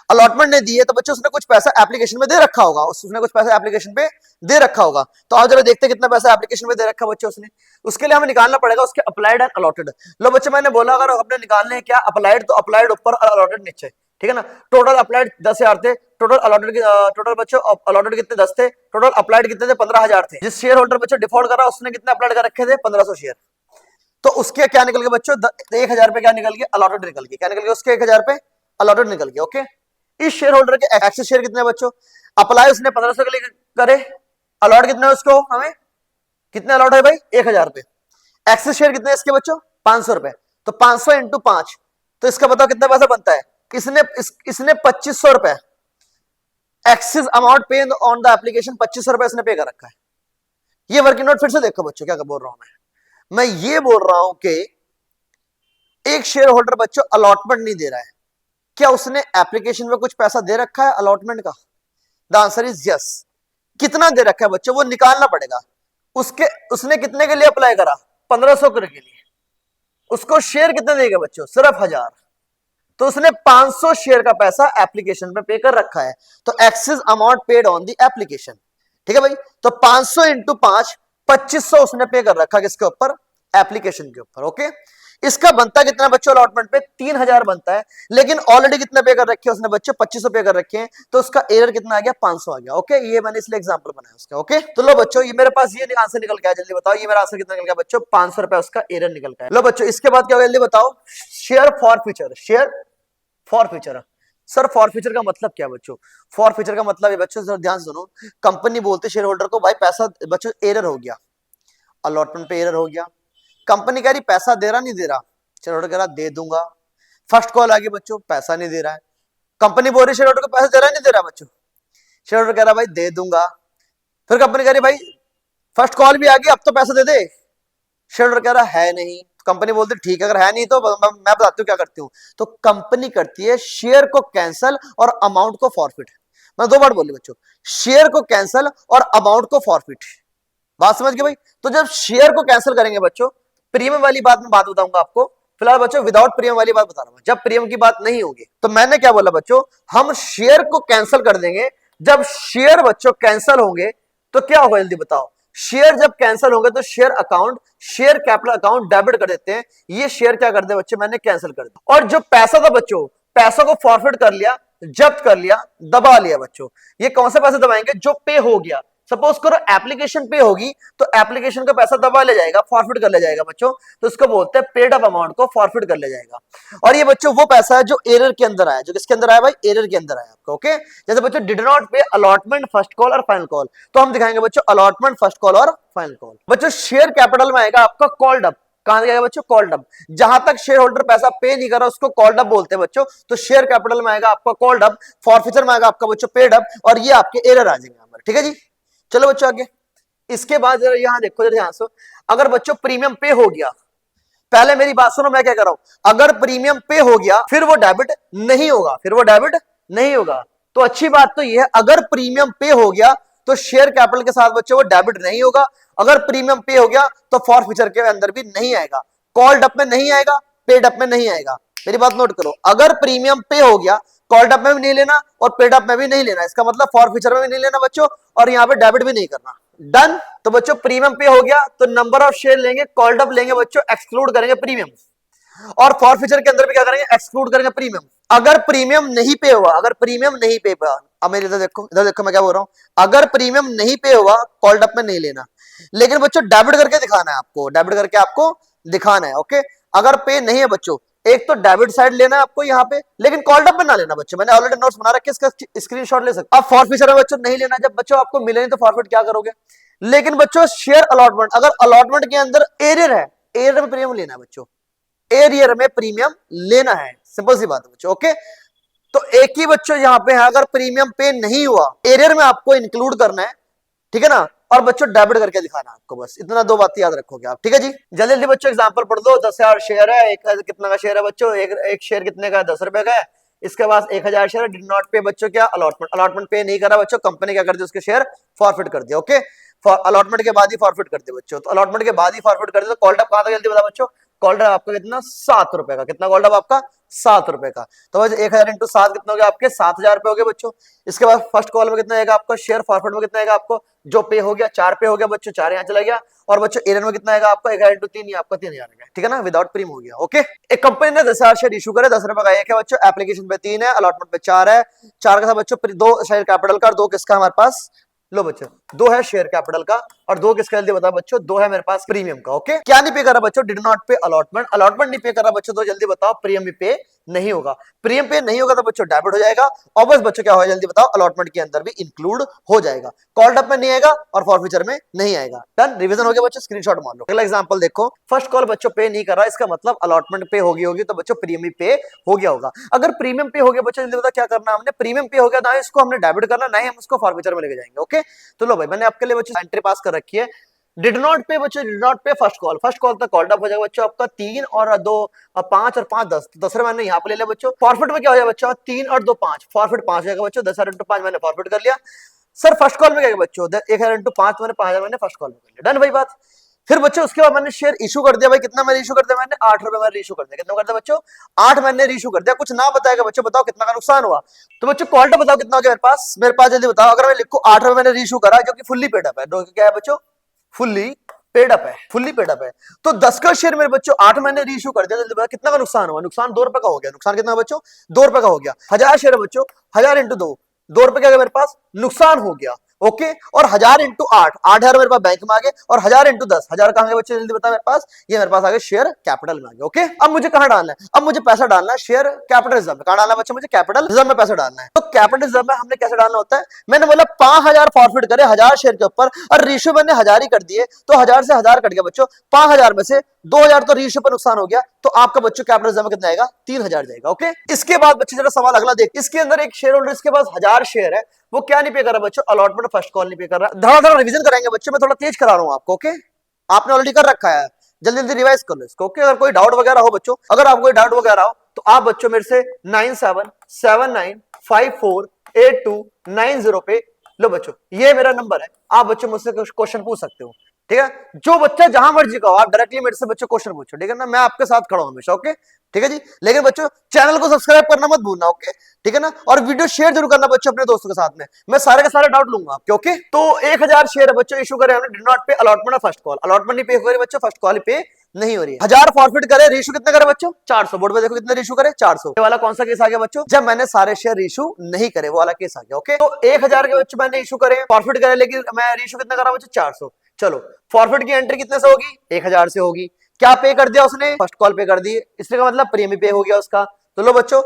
अलॉटमेंट ने दी है तो बच्चों उसने कुछ पैसा एप्लीकेशन में दे रखा होगा, उसने कुछ पैसा एप्लीकेशन पे दे रखा होगा। तो आओ जरा देखते हैं कितना पैसा एप्लीकेशन में दे रखा बच्चों उसने, उसके लिए हमें निकालना पड़ेगा उसके अप्लाइड एंड अलॉटेड। लो बच्चों मैंने बोला अगर अपने निकालने हैं क्या अप्लाइड, तो अप्लाइड ऊपर और अलॉटेड नीचे, ठीक है ना। टोटल अप्लाइड 10,000 थे, टोटल अलॉटेड टोटल बच्चों अलॉटेड कितने 10 थे, टोटल अप्लाइड कितने थे 15,000 थे। जिस शेयर होल्डर बच्चों डिफॉल्ट करा उसने कितने अप्लाइड कर रखे थे 1500 शेयर, तो उसके क्या निकल गए बच्चों 1,000 रुपए क्या निकल गया अलॉटेड निकल गया, क्या निकल गया उसके 1,000 रुपए अलॉटेड निकल गया। ओके, इस शेयर होल्डर के एक्सेस शेयर कितने बच्चों, अप्लाई उसने 1500 के लिए करे, अलॉट कितने उसको हमें कितने अलॉट है भाई 1,000 रुपए, एक्सेस शेयर कितने इसके बच्चों 500 रुपए, तो 500 इंटू 5, तो इसका बताओ कितना पैसा बनता है, इसने 2500 रुपए एक्सेस अमाउंट पे ऑन द एप्लीकेशन 2500 रुपए इसने पे कर रखा है। ये वर्किंग नोट फिर से देखो बच्चों क्या बोल रहा हूं मैं ये बोल रहा हूं कि एक शेयर होल्डर बच्चों अलॉटमेंट नहीं दे रहा है, क्या उसने एप्लीकेशन में कुछ पैसा दे रखा है अलॉटमेंट का, द आंसर इज यस। कितना दे रखा है बच्चों वो निकालना पड़ेगा, उसने कितने के लिए अप्लाई करा 1500 के लिए, उसको शेयर कितने देगा बच्चों सिर्फ 1,000, तो उसने 500 शेयर का पैसा एप्लीकेशन में पे कर रखा है, तो excess amount paid on the application, ठीक है भाई। तो 500 इंटू 5 2500 उसने पे कर रखा किसके ऊपर एप्लीकेशन के ऊपर। ओके, इसका बनता कितना बच्चों अलॉटमेंट पे 3,000 बनता है, लेकिन ऑलरेडी कितने पे कर रखे हैं उसने बच्चों 2500 पे कर रखे हैं, तो उसका एरर कितना आ गया 500 आ गया। ओके, ये मैंने इसलिए एग्जांपल बनाया उसका। ओके, तो लो बच्चों ये मेरे पास ये आंसर निकल गया, जल्दी बताओ ये मेरा आंसर कितना निकल गया बच्चों 500 रुपए उसका एरर निकल गया। लो बच्चों इसके बाद क्या होगा जल्दी बताओ, share for future, share for future. Sir for future का मतलब क्या बच्चों, फॉर फ्यूचर का मतलब है बच्चों ध्यान से सुनो, कंपनी बोलते शेयर होल्डर को भाई पैसा बच्चों एरर हो गया, अलॉटमेंट पे एरर हो गया, कंपनी कह रही पैसा दे रहा नहीं दे रहा, शेयर होल्डर कह रहा दे दूंगा, फर्स्ट कॉल आ गई बच्चों पैसा नहीं दे रहा है, कंपनी बोल रही शेयर होल्डर को पैसा दे रहा नहीं दे रहा बच्चों, शेयर होल्डर कह रहा भाई दे दूंगा, फिर कंपनी कह रही भाई फर्स्ट कॉल भी आ गई अब तो पैसा दे दे, शेयर होल्डर कह रहा है नहीं, कंपनी बोलती ठीक है अगर है नहीं तो मैं बताती हूँ क्या करती हूँ, तो कंपनी करती है शेयर को कैंसल और अमाउंट को फॉरफिट। मैं 2 बार बोली बच्चों, शेयर को कैंसल और अमाउंट को फॉरफिट, बात समझ गए भाई। तो जब शेयर को कैंसिल करेंगे बच्चों, प्रीमियम वाली बात मैं बात बताऊंगा आपको, फिलहाल बच्चों विदाउट प्रीमियम वाली बात बता रहा हूं, जब प्रीमियम की बात नहीं होगी तो मैंने क्या बोला बच्चों, हम शेयर को कैंसिल कर देंगे, जब शेयर बच्चों कैंसिल होंगे तो क्या होगा जल्दी बताओ, शेयर जब कैंसिल होंगे तो share account share capital account debit कर देते हैं, ये शेयर क्या कर दे बच्चे मैंने कैंसिल कर दिया, और जो पैसा था बच्चों पैसा को फॉरफिट कर लिया, जब्त कर लिया, दबा लिया बच्चों। ये कौन से पैसे दबाएंगे जो पे हो गया, सपोज करो एप्लीकेशन पे होगी तो एप्लीकेशन का पैसा दबा ले जाएगा, फॉरफिट कर ले जाएगा बच्चों, तो इसको बोलते हैं पेड अप अमाउंट को फॉरफिट कर ले जाएगा। और ये बच्चों वो पैसा है जो एरर के अंदर आया, जो किसके अंदर आया भाई एरर के अंदर आया आपका। ओके, जैसे बच्चों डिड नॉट पे अलॉटमेंट फर्स्ट कॉल और फाइनल कॉल, तो हम दिखाएंगे बच्चों अलॉटमेंट फर्स्ट कॉल और फाइनल कॉल। बच्चों शेयर कैपिटल में आएगा आपका कॉल्ड अप, कहां जाएगा बच्चों कॉल्ड अप, जहां तक शेयर होल्डर पैसा पे नहीं कर रहा उसको कॉल्ड अप बोलते हैं बच्चों, तो शेयर कैपिटल में आएगा आपका कॉल्ड अप, फॉरफिचर में आएगा आपका बच्चों पेड अप, और ये आपके एरर आ जाएंगे, ठीक है जी। चलो बच्चों आगे इसके बाद जरा यहाँ देखो, जरा ध्यान से, अगर बच्चों प्रीमियम पे हो गया, पहले मेरी बात सुनो, मैं क्या कर रहा हूं, अगर प्रीमियम पे हो गया फिर वो डेबिट नहीं होगा, फिर वो डेबिट नहीं होगा। तो अच्छी बात तो ये है, अगर प्रीमियम पे हो गया तो शेयर कैपिटल के साथ बच्चों वो डेबिट नहीं होगा। अगर प्रीमियम पे हो गया तो फॉरफीचर के अंदर भी नहीं आएगा, कॉल्ड अप में नहीं आएगा, पेड अप में नहीं आएगा। मेरी बात नोट करो, अगर प्रीमियम पे हो गया कॉल्ड अप में भी नहीं लेना और पेड अप में भी नहीं लेना, इसका मतलब फॉरफीचर में भी नहीं लेना बच्चों, और यहाँ पे डेबिट भी नहीं करना। डन। तो बच्चों प्रीमियम पे हो गया तो नंबर ऑफ शेयर लेंगे, कॉल्ड अप लेंगे बच्चों, एक्सक्लूड करेंगे प्रीमियम, और फॉरफीचर के अंदर भी क्या करेंगे, एक्सक्लूड करेंगे प्रीमियम। अगर प्रीमियम नहीं पे हुआ, अगर प्रीमियम नहीं पे हुआ, अब मेरे इधर देखो मैं क्या बोल रहा हूं, अगर प्रीमियम नहीं पे हुआ कॉल्ड अप में नहीं लेना, लेकिन बच्चों डेबिट करके दिखाना है आपको, डेबिट करके आपको दिखाना है। ओके, अगर पे नहीं है बच्चों, एक तो डेबिट साइड लेना है आपको यहाँ पे, लेकिन कॉल्ड अप में ना लेना बच्चों, मैंने ऑलरेडी नोट्स बना रखे, इसका स्क्रीनशॉट ले सकते। अब फॉरफीचर में बच्चों नहीं लेना, जब बच्चों आपको मिले नहीं तो फॉरफिट क्या करोगे। लेकिन बच्चों शेयर अलॉटमेंट, अगर अलॉटमेंट के अंदर एरियर है, एरियर में प्रीमियम लेना है बच्चों, एरियर में प्रीमियम लेना है, सिंपल सी बात है बच्चों। ओके, तो एक ही बच्चों यहाँ पे है, अगर प्रीमियम पे नहीं हुआ एरियर में आपको इंक्लूड करना है, ठीक है ना, और बच्चों डेबिट करके दिखाना है आपको, बस इतना दो बात याद रखोगे आप, ठीक है जी। जल्दी जल्दी बच्चों एग्जांपल पढ़ दो। 10,000 शेयर है, एक कितना का शेयर है बच्चों, एक शेयर कितने का है, 10 रुपए का है। इसके बाद 1,000 शेयर डिड नॉट पे बच्चों, क्या अलॉटमेंट, अलॉटमेंट पे नहीं करा बच्चों, कंपनी क्या कर दी, उसके शेयर फॉरफिट कर दिया। ओके, अलॉटमेंट के बाद ही फॉरफिट कर दिया बच्चों, तो अलॉटमेंट के बाद ही फॉरफिट कर दिया। कॉल्ड अप कहां तक, जल्दी बता बच्चों, कॉल्ड अप आपका कितना, 7 रुपए का, कितना कॉल्ड अप आपका, 7 रुपए का। तो बस 1,000 इंटू 7 कितना हो गया आपके, 7,000 रुपए हो गए बच्चों। इसके बाद फर्स्ट कॉल में कितना आएगा आपका, शेयर फॉरफिट में कितना आएगा आपको, जो पे हो गया 4 पे हो गया बच्चों, 4 यहाँ चला गया। और बच्चों एरन में कितना आएगा आपका, 1,000 इंटू 3, ये आपका 3,000 आएगा, ठीक है ना, विदाउट प्रीम हो गया। ओके, एक कंपनी ने 10,000 शेयर इशू करे, 10 रुपए का एक है बच्चों, एप्लीकेशन पे 3 है, अलॉटमेंट पे 4 है, 4 का था बच्चों 2 शेयर कैपिटल का और 2 किसका हमारे पास, लो बच्चों 2 है शेयर कैपिटल का और 2 किसका, जल्दी बताओ बच्चों, 2 है मेरे पास प्रीमियम का। ओके, क्या नहीं पे कर रहा बच्चों, डिड नॉट पे अलॉटमेंट, अलॉटमेंट नहीं पे कर रहा बच्चों, तो जल्दी बताओ प्रीमियम भी पे नहीं होगा, प्रीमियम पे नहीं होगा तो बच्चों डेबिट हो जाएगा, और बस बच्चों क्या होगा, जल्दी बताओ, अलॉटमेंट के अंदर भी इंक्लूड हो जाएगा, कॉल्ड अप में नहीं आएगा और फॉरफीचर में नहीं आएगा। डन, रिवीजन हो गया बच्चों, स्क्रीनशॉट मान लो। अगला एग्जांपल देखो, फर्स्ट कॉल बच्चों पे नहीं कर रहा, इसका मतलब अलॉटमेंट पे होगी तो बच्चों प्रीमियम पे हो गया होगा। अगर प्रीमियम पे हो गया बच्चों, जल्दी बताओ क्या करना, हमने प्रीमियम पे हो गया ना, इसको हमने डेबिट करना, ना ही हम उसको फॉरफीचर में लेके जाएंगे। ओके, तो लो भाई मैंने आपके लिए बच्चों एंट्री पास कर रखी है, डिड नॉट पे बच्चों, डिड नॉट पे फर्स्ट कॉल तक कॉल्ड अप हो जाएगा बच्चों आपका 3 और 2 5 और 5 10, 10 मैंने यहाँ पे ले लिया बच्चों। फॉरफिट में क्या हो जाएगा बच्चों, 3 और 2 5, फॉरफिट 5 हो जाएगा बच्चों, 10,000 इंटू 5 मैंने फॉरफिट कर लिया। सर फर्स्ट कॉल में क्या बच्चों, 1,000 इंटू 5 मैंने 5,000 मैंने फर्स्ट कॉल में कर लिया। डन भाई बात। फिर बच्चों उसके बाद मैंने शेयर इशू कर दिया, भाई कितना मैंने इशू कर दिया, मैंने 8 रुपए मैंने इशू कर दिया, कितना कर दिया बच्चों, 8 मैंने इशू कर दिया। कुछ ना बताएगा बच्चों, बताओ कितना का नुकसान हुआ, तो बच्चों कॉल्ड बताओ कितना हो गया मेरे पास जल्दी बताओ। अगर मैं लिखूं 8 रुपए मैंने इशू करा, जो कि फुल्ली पेड अप है, क्या है बच्चों, फुल्ली पेड अप है, फुल्ली पेड अप है, तो 10 का शेयर मेरे बच्चों 8 मैंने रीइश्यू कर दिया, जल्दी बताओ कितना का नुकसान हुआ, नुकसान 2 रुपए का हो गया, नुकसान कितना बच्चों, 2 रुपए का हो गया। 1,000 शेयर बच्चों, 1,000 इंटू 2 रुपए क्या मेरे पास नुकसान हो गया। ओके, और 1,000 इंटू 8, 8,000 मेरे पास बैंक में आ गए, और 1,000 इंटू 10, 1,000 कहां गए बच्चे, जल्दी बता मेरे पास, ये मेरे पास आ गए शेयर कैपिटल में आ गए। ओके, अब मुझे कहां डालना है, अब मुझे पैसा डालना है शेयर कैपिटल रिजर्व में, कहां डालना है बच्चे, मुझे कैपिटल रिजर्व में पैसा डालना है। तो कैपिटल रिजर्व में हमने कैसे डालना होता है, मैंने बोला 5,000 फॉरफिट करे 1,000 शेयर के ऊपर, और रेशियो मैंने 1,000 ही कर दिए, तो 1,000 से 1,000 कट गया बच्चों, 5,000 में से 2,000 तो रेशियो पर नुकसान हो गया, तो आपका बच्चों कैपिटल रिजर्व में कितना आएगा, 3,000 जाएगा। ओके, इसके बाद बच्चे जरा सवाल अगला देख, इसके अंदर एक शेयर होल्डर इसके पास 1,000 शेयर है, वो क्या नहीं पे कर रहा बच्चों, अलॉटमेंट फर्स्ट कॉल नहीं पे कर रहा। धड़ा रिवीजन कराएंगे बच्चों, मैं थोड़ा तेज करा रहा हूं आपको। ओके, आपने ऑलरेडी कर रखा है, जल्दी जल्दी रिवाइज कर लो इसको। ओके, अगर कोई डाउट वगैरह हो बच्चों, अगर आपको कोई डाउट वगैरह हो तो आप बच्चों मेरे से 9779548290 पे लो बच्चों, ये मेरा नंबर है, आप बच्चों मुझसे क्वेश्चन पूछ सकते हो, ठीक है। जो बच्चा जहां मर्जी का हो, आप डायरेक्टली मेरे से बच्चों क्वेश्चन पूछो, ठीक है ना, मैं आपके साथ खड़ा हूं हमेशा। ओके, ठीक है जी, लेकिन बच्चों चैनल को सब्सक्राइब करना मत भूलना। ओके, ठीक है ना, और वीडियो शेयर जरूर करना बच्चों अपने दोस्तों के साथ में, मैं सारे के सारे डाउट लूंगा आपके। ओके, तो 1,000 शेयर है बच्चों इशू करे हमने, डिड नॉट पे अलॉटमेंट फर्स्ट कॉल, अलॉटमेंट नहीं पे हो रही बच्चों, फर्स्ट कॉल पे नहीं हो रही है। 1,000 फॉरफिट करे, रेशो कितने करे बच्चों, 400, बोर्ड पे देखो कितने रेशो करे, 400। ये वाला कौन सा केस आ गया बच्चों, जब मैंने सारे शेयर रेशो नहीं करे, वो वाला केस आ गया। ओके, तो 1,000 के बच्चों मैंने इशू करे, फॉरफिट करे, लेकिन मैं रेशो कितना करा बच्चों, 400। चलो, फॉरफिट की एंट्री कितने से होगी, 1,000 से होगी। क्या पे कर दिया उसने, फर्स्ट कॉल पे कर दी, इसलिए का मतलब प्रीमियम पे हो गया उसका। तो लो बच्चों,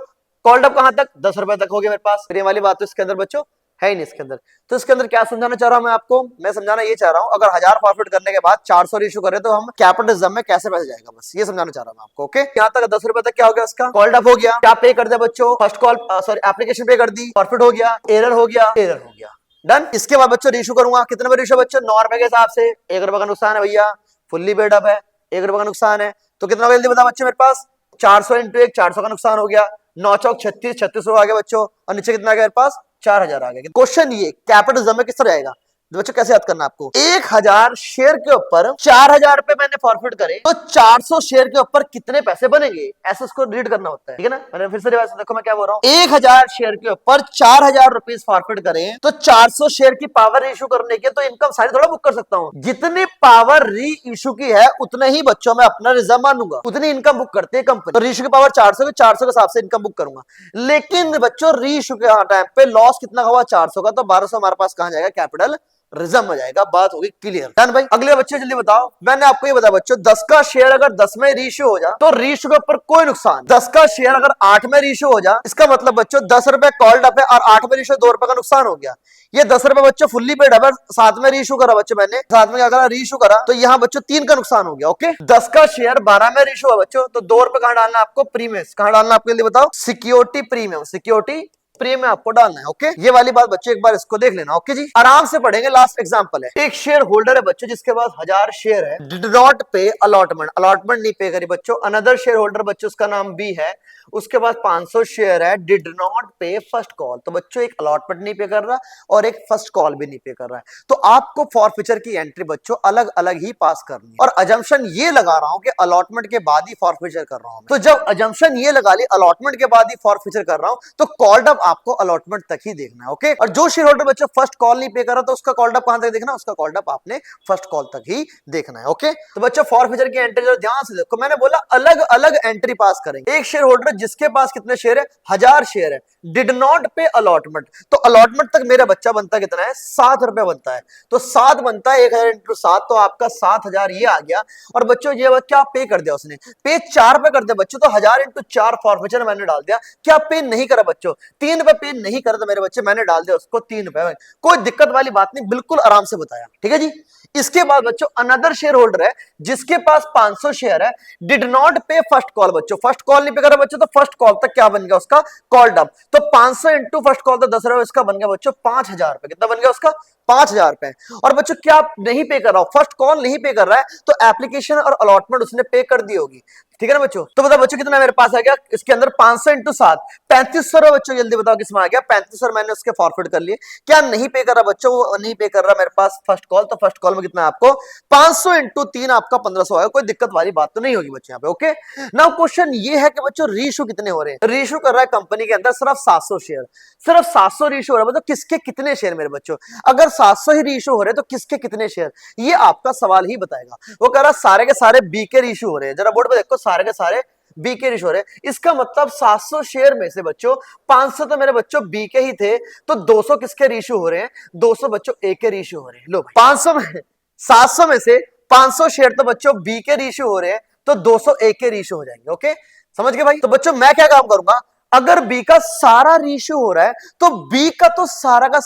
कॉल्ड अप कहां तक, 10 रुपए तक हो गया मेरे पास, प्रीमियम वाली बात तो इसके अंदर बच्चों है ही नहीं इसके अंदर। तो इसके अंदर क्या समझाना चाह रहा हूं मैं आपको, मैं समझाना ये चाह रहा हूं, अगर 1,000 फॉरफिट करने के बाद 400 इशू करे तो हम कैपिटल रिजर्व में कैसे पैसे जाएगा, बस ये समझाना चाह रहा हूं आपको। ओके, यहां तक 10 रुपए तक क्या हो गया उसका, कॉल्ड अप हो गया, क्या पे कर दिया बच्चों, फर्स्ट कॉल सॉरी एप्लीकेशन पे कर दी, फॉरफिट हो गया, एरर हो गया, एरर हो गया। डन। इसके बाद बच्चों रेशियो करूंगा, कितने में रेशियो बच्चों, 9 रुपए के हिसाब से 1 रुपए का नुकसान है भैया, फुल्ली पेड अप है, 1 रुपए का नुकसान है, तो कितना जल्दी बता बच्चों मेरे पास, 400 इंटू 1, 400 का नुकसान हो गया, 9 चौक 36, 36 आ गया बच्चों, और नीचे कितना आ गया मेरे पास, 4000 आ गया। क्वेश्चन ये कैपिटल में किस तरह आएगा बच्चों, कैसे याद करना आपको, 1000 शेयर के ऊपर 4000 रुपए मैंने फॉरफिट करे तो 400 शेयर के ऊपर कितने पैसे बनेंगे, ऐसे उसको रीड करना होता है, ठीक है ना। मैंने फिर से रिवाइज, देखो मैं क्या बोल रहा हूँ, 1000 शेयर के ऊपर 4000 रुपीज फॉरफिट करें तो 400 शेयर की पावर इशू करने के, तो इनकम सारी थोड़ा बुक कर सकता हूँ, जितनी पावर री इशू की है उतने ही बच्चों में अपना रिजर्व मानूंगा, उतनी इनकम बुक करते हैं कंपनी, तो री इशू की पावर 400 के 400 के हिसाब से इनकम बुक करूंगा। लेकिन बच्चों री इशू के टाइम पे लॉस कितना हुआ, 400 का, तो 1200 हमारे पास कहां जाएगा, कैपिटल रिजर्व में जाएगा। बात होगी क्लियर, डन भाई। अगले बच्चे जल्दी बताओ, मैंने आपको ये बताया बच्चों 10 का शेयर अगर 10 में रेशियो हो जाए तो रेशियो के ऊपर कोई नुकसान, 10 का शेयर अगर 8 में रेशियो हो जाए, इसका मतलब बच्चों 10 रुपए कॉल्ड अप है और 8 में रेशियो 2 रुपए का नुकसान हो गया। ये 10 रुपए बच्चों फुल्ली पेड है, 7 में रेशियो करा बच्चों, मैंने 7 में क्या करा, रेशियो करा, तो यहाँ बच्चों 3 का नुकसान हो गया। ओके, 10 का शेयर 12 में रेशियो है बच्चों, तो 2 रुपए कहां डालना आपको, प्रीमियम कहां डालना आपके लिए बताओ, सिक्योरिटी प्रीमियम, सिक्योरिटी प्रीमियम आपको डालना है। ओके, ये वाली बात बच्चों एक बार इसको देख लेना। ओके जी, आराम से पढ़ेंगे। लास्ट एग्जांपल है, एक शेयर होल्डर है बच्चों जिसके पास 1000 शेयर है, डिड नॉट पे अलॉटमेंट, अलॉटमेंट नहीं पे करी बच्चों। अनदर शेयर होल्डर बच्चों उसका नाम बी है, उसके पास 500 शेयर है, डिड नॉट पे फर्स्ट कॉल, तो बच्चों एक अलॉटमेंट नहीं पे कर रहा और एक फर्स्ट कॉल भी नहीं पे कर रहा है, तो आपको फॉरफीचर की एंट्री बच्चों अलग अलग ही पास करनी है। और अजम्पशन ये लगा रहा हूं कि अलॉटमेंट के बाद ही फॉरफीचर कर रहा हूं, तो जब अजम्पशन ये लगा ली अलॉटमेंट के बाद ही फॉरफीचर कर रहा हूं, तो कॉल्ड अप आपको अलॉटमेंट तक ही देखना है। ओके, और जो शेयर होल्डर बच्चों फर्स्ट कॉल नहीं पे कर रहा तो उसका कॉल्ड अप कहां तक देखना, उसका कॉल्ड अप आपने फर्स्ट कॉल तक ही देखना है। ओके, तो बच्चों फॉरफीचर की एंट्री ध्यान से देखो, मैंने बोला अलग अलग एंट्री पास करेंगे। एक शेयर होल्डर जिसके पास कितने शेयर है, 1000 शेयर है, डिड नॉट पे अलॉटमेंट, तो अलॉटमेंट तक मेरा बच्चा बनता कितना है, 7 रुपए बनता है, तो 7 बनता है, 1000 इंटू 7, तो आपका 7000 ये आ गया। और बच्चों ये क्या पे कर दिया उसने, पे 4 पे कर दिया बच्चों, तो 1000 इंटू 4 फॉरफीचर मैंने डाल दिया। क्या पे नहीं करा बच्चों, 3 रुपए पे नहीं करा, तो मेरे बच्चे मैंने डाल दिया उसको 3 रुपए, कोई दिक्कत वाली बात नहीं, बिल्कुल आराम से बताया, ठीक है जी। इसके बाद बच्चों अनदर शेयर होल्डर है जिसके पास 500 शेयर है, डिड नॉट पे फर्स्ट कॉल, बच्चों फर्स्ट कॉल नहीं पे करा बच्चों, तो फर्स्ट कॉल तक क्या बन गया उसका, कॉल्ड अप, तो 500 इंटू फर्स्ट कॉल तो 10 रुपए इसका बन गया बच्चों 5000 रुपए, कितना बन गया उसका, 5000 रुपए। और बच्चों क्या नहीं पे कर रहा हो, फर्स्ट कॉल नहीं पे कर रहा है, तो एप्लीकेशन और अलॉटमेंट उसने पे कर दी होगी, ठीक है ना बच्चों। तो बताओ बच्चों कितना मेरे पास आ गया, इसके अंदर 500 इंटू 7 3500 रुपए बच्चों, जल्दी बताओ किसमें आ गया, 3500 मैंने उसके फॉरफिट कर लिए। क्या नहीं पे कर रहा बच्चों, वो नहीं पे कर रहा मेरे पास फर्स्ट कॉल, तो फर्स्ट कॉल में कितना है आपको 500 इंटू 3 आपका 1500 आएगा, कोई दिक्कत वाली बात तो नहीं होगी बच्चों यहाँ पे। ओके, नाउ क्वेश्चन ये है कि बच्चों रीशू कितने हो रहे हैं, रीशू कर रहा है कंपनी के अंदर सिर्फ 700 शेयर, सिर्फ 700 रीशू हो रहा है, मतलब किसके कितने शेयर मेरे बच्चों, अगर 700 ही रीशू हो रहे हैं तो किसके कितने शेयर, ये आपका सवाल ही बताएगा। वो कह रहा सारे के सारे बी के रीशू हो रहे हैं, जरा बोर्ड पे देखो, सारे के सारे बी के रेशो है, इसका मतलब 700 शेयर में से बच्चों 500 तो मेरे बच्चों बी के ही थे, तो 200 किसके रेशो हो रहे हैं, 200 बच्चों ए के रेशो हो रहे हैं। लो 500 में 700 में से 500 शेयर तो बच्चों बी के रेशो हो रहे हैं, तो 200 ए के रेशो हो जाएंगे। ओके, समझ गए भाई। तो बच्चों मैं क्या काम करूंगा, अगर बी का सारा रेशियो हो रहा है तो बी का तो सारा का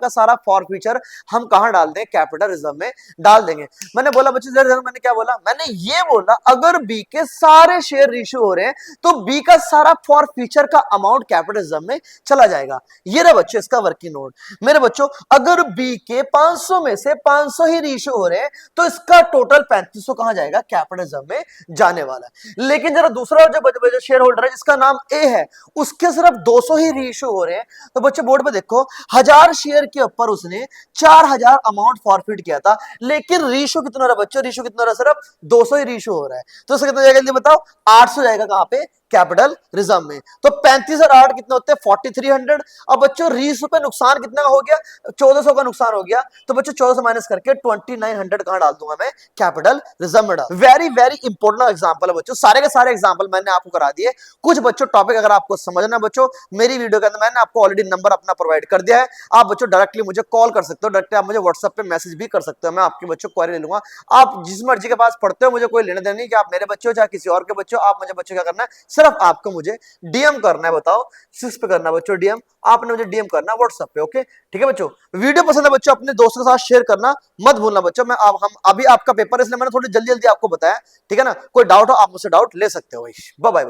सारा फॉरफीचर हम कहां डाल दें, कैपिटल रिजर्व में डाल देंगे। मैंने बोला बच्चों, मैंने क्या बोला, मैंने ये बोला अगर बी के सारे शेयर रेशियो हो रहे हैं तो बी का सारा फॉरफीचर का अमाउंट कैपिटल रिजर्व में चला जाएगा। ये रहा बच्चों इसका वर्किंग नोट। मेरे बच्चों अगर बी के 500 में से 500 ही रेशियो हो रहे हैं तो इसका टोटल 3500 कहां जाएगा, कैपिटल रिजर्व में जाने वाला है। लेकिन जरा दूसरा जो शेयर होल्डर है जिसका नाम ए है, उसके सिर्फ 200 ही रेशियो हो रहे हैं, तो बच्चे बोर्ड पे देखो 1000 शेयर के ऊपर उसने 4000 अमाउंट फॉरफिट किया था, लेकिन रेशियो कितना रहा बच्चों, रेशियो कितना रहा, सिर्फ 200 ही रेशियो हो रहा है, तो उसका कितना जाएगा जल्दी बताओ, 800 जाएगा कहां पे, कैपिटल रिजर्व में। तो 35 और 8 कितने होते हैं, 4300। अब बच्चों रीस पे नुकसान कितना हो गया, 1400 का नुकसान हो गया, तो बच्चों 1400 माइनस करके 2900 कहां डाल दूंगा मैं, कैपिटल रिजर्व में डाल। वेरी वेरी इंपॉर्टेंट एग्जांपल है बच्चों, सारे के सारे एग्जांपल मैंने आपको करा दिए। कुछ बच्चों टॉपिक अगर आपको समझना बच्चों, मेरी वीडियो के अंदर मैंने आपको ऑलरेडी नंबर अपना प्रोवाइड कर दिया है, आप बच्चों डायरेक्टली मुझे कॉल कर सकते हो, डायरेक्टली आप मुझे व्हाट्सएप पे मैसेज भी कर सकते हो, मैं आपके बच्चों क्वेरी ले लूंगा। आप जिस मर्जी के पास पढ़ते हो, मुझे कोई लेना देना नहीं कि आप मेरे बच्चे हो चाहे किसी और के बच्चे हो, आप मुझे बच्चों क्या करना है, सिर्फ आपको मुझे डीएम करना है। बताओ किस पे करना है बच्चों, डीएम आपने मुझे डीएम करना है व्हाट्सएप पे। ओके ठीक है बच्चों, वीडियो पसंद है बच्चों अपने दोस्तों के साथ शेयर करना मत भूलना बच्चों। मैं अब हम अभी आपका पेपर है इसलिए मैंने थोड़ी जल्दी जल्दी आपको बताया, ठीक है ना। कोई डाउट हो आप मुझसे डाउट ले सकते हो। Bye bye.